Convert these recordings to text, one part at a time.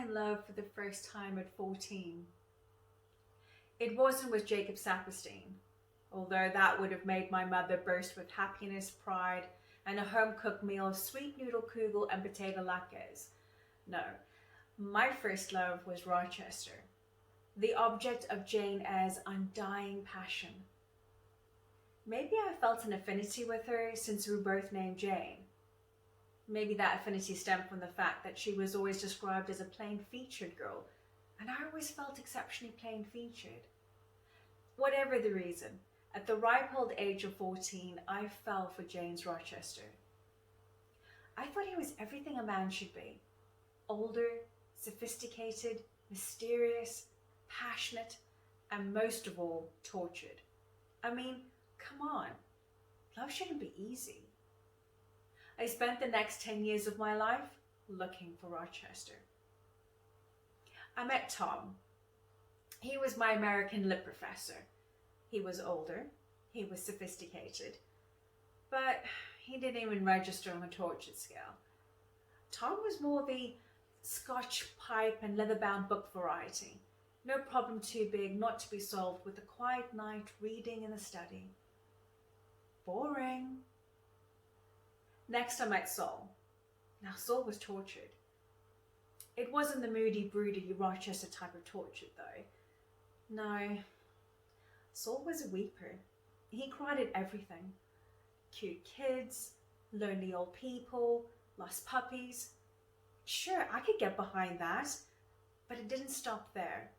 in love for the first time at 14. It wasn't with Jacob Saperstein, although that would have made my mother burst with happiness, pride, and a home-cooked meal of sweet noodle kugel and potato latkes. No, my first love was Rochester, the object of Jane Eyre's undying passion. Maybe I felt an affinity with her since we were both named Jane. Maybe that affinity stemmed from the fact that she was always described as a plain-featured girl, and I always felt exceptionally plain-featured. Whatever the reason, at the ripe old age of 14, I fell for James Rochester. I thought he was everything a man should be. Older, sophisticated, mysterious, passionate, and most of all, tortured. I mean, come on, love shouldn't be easy. I spent the next 10 years of my life looking for Rochester. I met Tom. He was my American lit professor. He was older, he was sophisticated, but he didn't even register on the tortured scale. Tom was more the Scotch pipe and leather-bound book variety. No problem too big not to be solved with a quiet night reading in the study. Boring. Next I met Saul. Now Saul was tortured. It wasn't the moody, broody Rochester type of tortured though. No, Saul was a weeper. He cried at everything. Cute kids, lonely old people, lost puppies. Sure, I could get behind that, but it didn't stop there.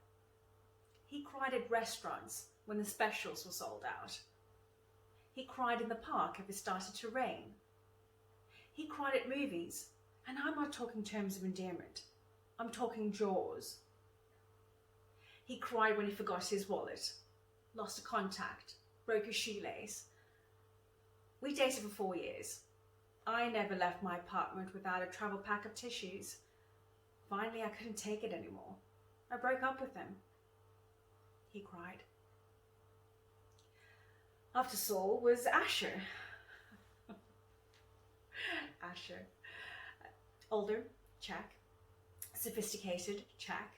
He cried at restaurants when the specials were sold out. He cried in the park if it started to rain. He cried at movies, and I'm not talking terms of endearment. I'm talking Jaws. He cried when he forgot his wallet, lost a contact, broke a shoelace. We dated for 4 years. I never left my apartment without a travel pack of tissues. Finally, I couldn't take it anymore. I broke up with him. He cried. After Saul was Asher. Asher. Older, check. Sophisticated, check.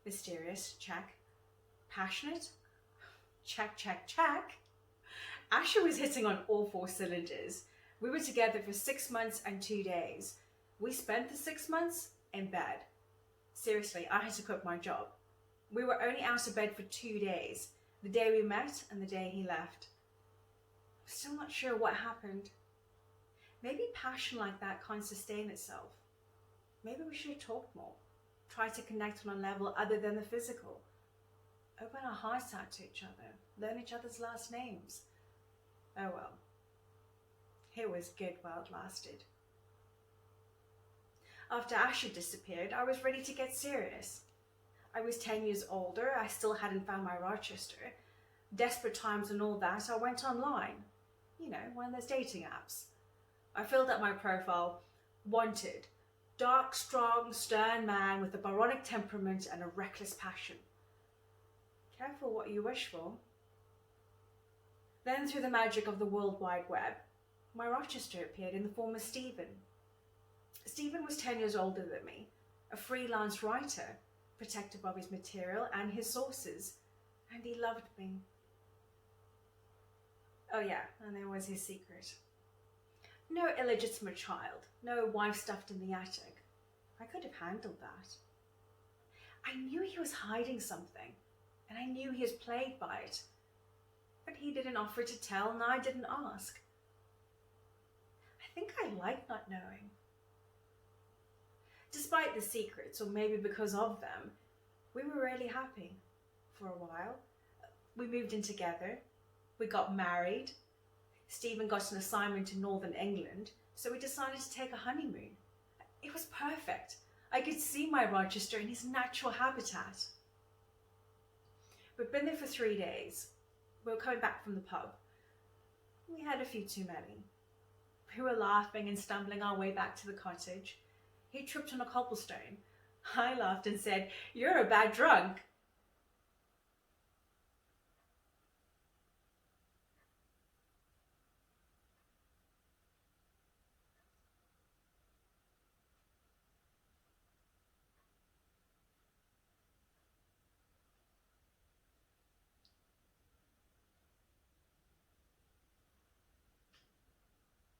Mysterious, check. Passionate, check, check, check. Asher was hitting on all 4 cylinders. We were together for 6 months and 2 days. We spent the 6 months in bed. Seriously, I had to quit my job. We were only out of bed for 2 days, the day we met and the day he left. I'm still not sure what happened. Maybe passion like that can't sustain itself. Maybe we should have talked more, tried to connect on a level other than the physical. Open our hearts out to each other, learn each other's last names. Oh well. It was good while it lasted. After Asher disappeared, I was ready to get serious. I was 10 years older, I still hadn't found my Rochester. Desperate times and all that, I went online. You know, one of those dating apps. I filled out my profile, wanted, dark, strong, stern man with a Byronic temperament and a reckless passion. Careful what you wish for. Then through the magic of the World Wide Web, my Rochester appeared in the form of Stephen. Stephen was 10 years older than me, a freelance writer, protective of his material and his sources, and he loved me. Oh yeah, and there was his secret. No illegitimate child, no wife stuffed in the attic. I could have handled that. I knew he was hiding something, and I knew he was plagued by it. But he didn't offer to tell, and I didn't ask. I think I liked not knowing. Despite the secrets, or maybe because of them, we were really happy for a while. We moved in together. We got married. Stephen got an assignment in Northern England, so we decided to take a honeymoon. It was perfect. I could see my Rochester in his natural habitat. We'd been there for 3 days. We were coming back from the pub. We had a few too many. We were laughing and stumbling our way back to the cottage. He tripped on a cobblestone. I laughed and said, "You're a bad drunk."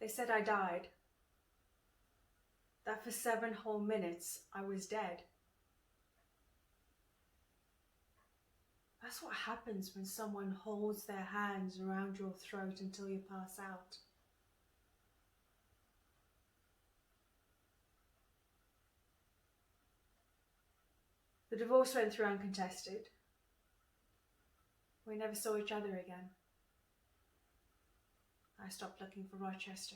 They said I died. That for 7 whole minutes I was dead. That's what happens when someone holds their hands around your throat until you pass out. The divorce went through uncontested. We never saw each other again. I stopped looking for Rochester.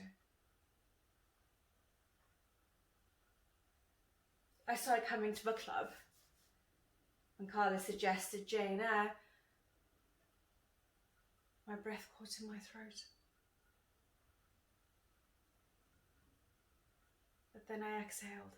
I started coming to book club. When Carla suggested Jane Eyre, my breath caught in my throat. But then I exhaled.